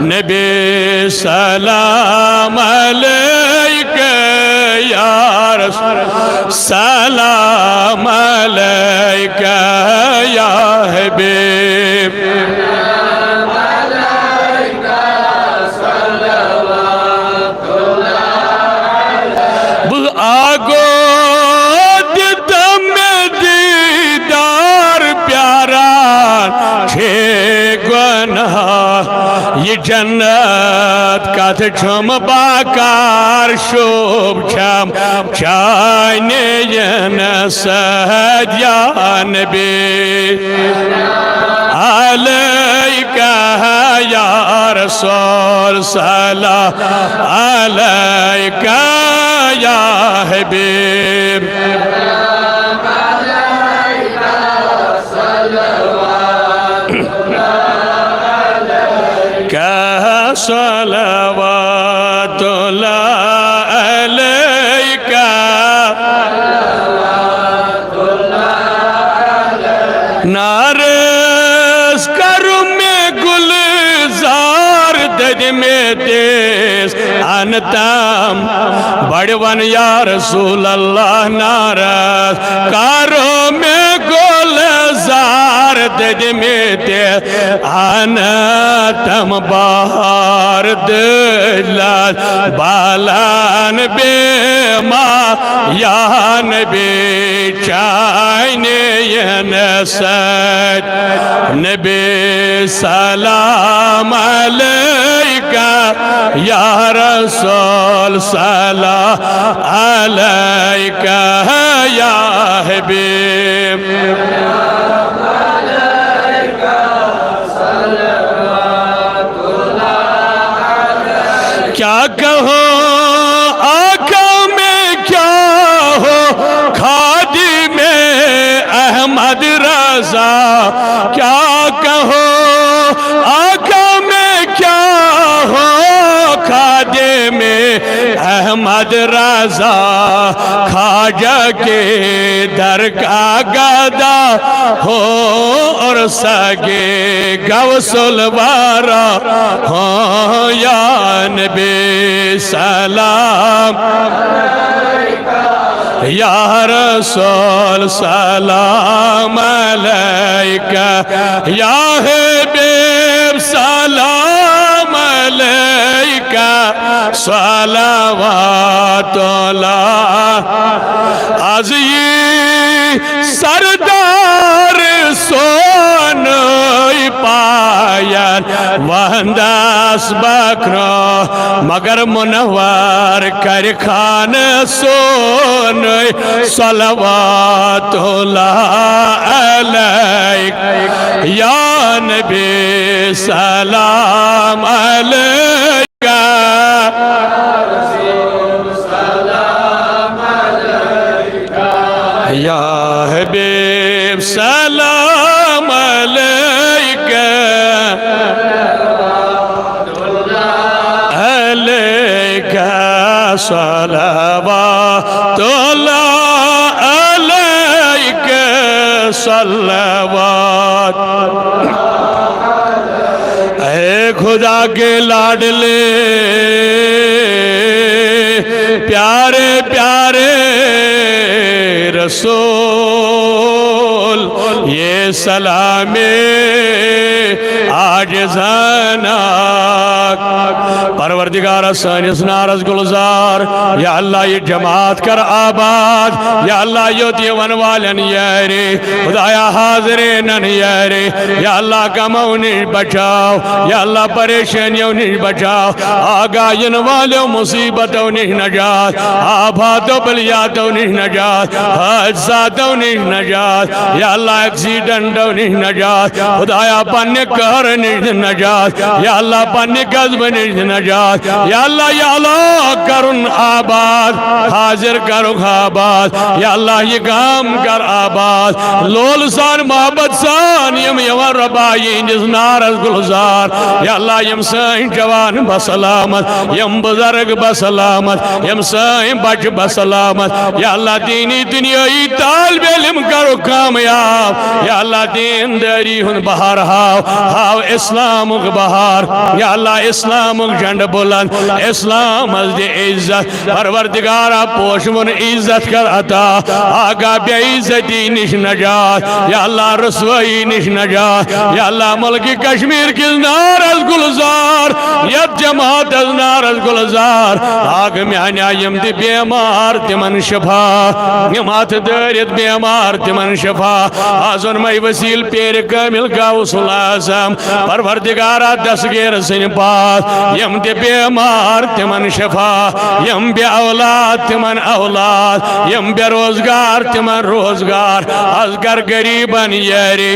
नबी सलाम अलैका या रसूल सलाम अलैका या हबीब आगो दीदार प्यारा छे गुनाह ये जन्नत कथ छम बाकार शोभ छम चाने यन सदिया नबी अलैका या रसूल सलाम अलैका या हबीब सलवातुल्लाह अलैका नारस करूं में गुलजार दद में देश अनतम बड़वन या रसूल अल्लाह नारस करूं में गुलजार दद में देश अनतम बाहर दिलात बालान बेमा या नबी चाइने यनसद नबी सलाम अलैका या रसूल सलाम अलैका या हबीब क्या कहो आका में क्या हो खादी में अहमद रजा क्या कहो आका में क्या हो खादे में अहमद रजा खाजा के दर का गदा हो और सगे गौसल वारा हो या नबी सलाम या रसूल सलाम अलैका या हबीब सलाम अलैका सलावतुल्लाह आज ये सरदार सोन पायन वहदास बकरो मगर मुनवर कर खान सोन सलवातुल्लाह अलैका या नबी सलाम अलैका या हबीब सलाम अलैका अलैका सलवातुल्लाह अलैका सलवात ऐ खुदा के लाडले प्यारे प्यारे रसूल ये सलामे आज जाना परवरदिगार सानिस नारज गुलजार या अल्लाह ये जमात कर आबाद या अल्लाह यो दीवन वालन यारे खुदाया हाज़िरे नन यारे या अल्लाह गमों ने बचाओ या अल्लाह परेशानियों ने बचाओ आगायन वालों मुसीबतों ने नजात आफातों बलियातों ने नजात हादसातों ने नजात या अल्लाह एक्सीडेंटों ने नजात खुदाया पन्ने कहर ने नजात या अल्लाह पन्ने गज़ब ने नजात निजात या अल्लाह ये अल्लाह करुन आबाद हाजिर करो आबाद या अल्लाह ये काम कर आबाद लोल सान मोहब्बत सान यम यवर रबाई जिस नारस गुलजार या अल्लाह यम साइन जवान बसलामत यम बुजुर्ग बसलामत यम साइन बच बसलामत या अल्लाह दीनी दुनियाई तालिब इल्म करो कामयाब या अल्लाह दीनदारी हुन बहार हाव इस्लाम बहार या अल्लाह इस्लाम झंड बुलंद इस्लाम दे इज्जत परवरदिगारा पोशवन इज्जत कर अता आगा बेइज्जती निश नजात या अल्लाह रसवाई निश नजात या अल्लाह मुल्क कश्मीर किस नारस गुलजार यत जमात नारस गुलजार आग म्यान्या यम दे बेमार तिमन शफा यमात दरित बेमार तिमन शफा आजन मई वसील पेर कामिल गाउसुल आज़म परवरदिगारा दसगीर सिन पास यम दे बेमार तिमन शफा यम बे औलाद तिमन औलाद यम बेरोजगार तिमन रोजगार असगर गरीबन यारी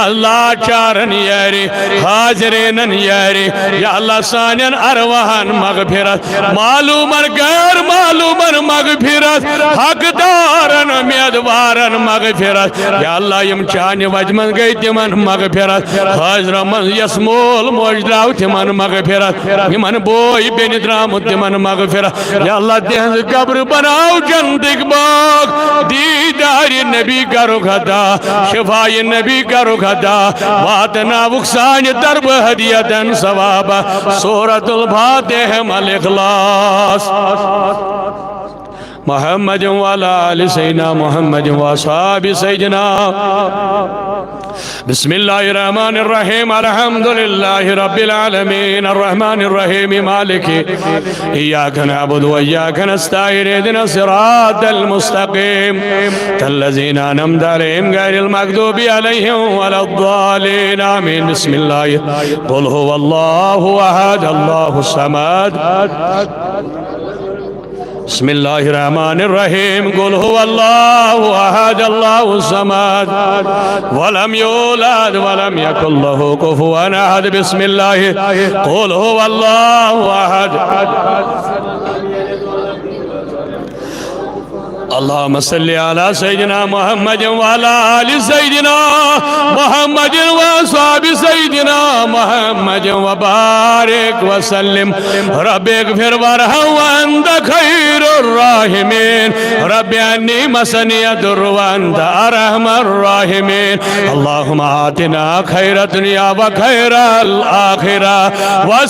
अल्लाह चारन यारी हाजिरन यारी या अल्लाह सानियन अरवाहन मगफिरत मालूमन गैर मालूमन मगफिरत हकदारन मेदवारन मगफिरत या अल्लाह यम चान वजमन गई तिमन मगफिरत हाजर मन यसमोल मोजद्राव तिमन मगफिरत यमन बोई बेन द्राम तिमन मगफिरत या अल्लाह तिहंज कब्र बनाओ जन्नत बाग दीदार नबी करो खता शिफाए नबी करो खता वातना वुक्सान तरब हदियतन सवाब सूरतुल फातिहा मल इखलास मोहम्मद वाला आले सैयदना मोहम्मद व असहाबी सैयदना बिस्मिल्लाहिर्रहमानिर्रहीम अल्हम्दुलिल्लाहि रब्बिल आलमीन अर्रहमानिर्रहीम मालिकि इय्याका नअबुदु व इय्याका नस्तईन इहदिनस सिरातल मुस्तकीम तल्लज़ीना अनअमता अलैहिम गैरिल मग़दूबि अलैहिम वलद्दालिन आमीन बिस्मिल्लाह क़ुल हुवल्लाहु अहद अल्लाहुस समद बिस्मिल्लाहिर्रहमानिर्रहीम कुल हुवल्लाहु अहद अल्लाहुस समद वलम यूलद वलम यकुल लहू कुफुवन अहद बिस्मिल्लाह कुल हुवल्लाहु अहद अल्लाहुम्मा सल्लि अला सय्यिदिना मुहम्मद व अला आलि सय्यिदिना मुहम्मद व असहाबि सय्यिदिना मुहम्मद व बारिक व सल्लिम रब्बि इग़फिर वरहम व अंत खैरुर राहिमीन रब्बि अन्नी मसनिय दुर्र व अंत अरहमर राहिमीन अल्लाहुम्मा आतिना खैरद दुनिया व खैरल आखिरह व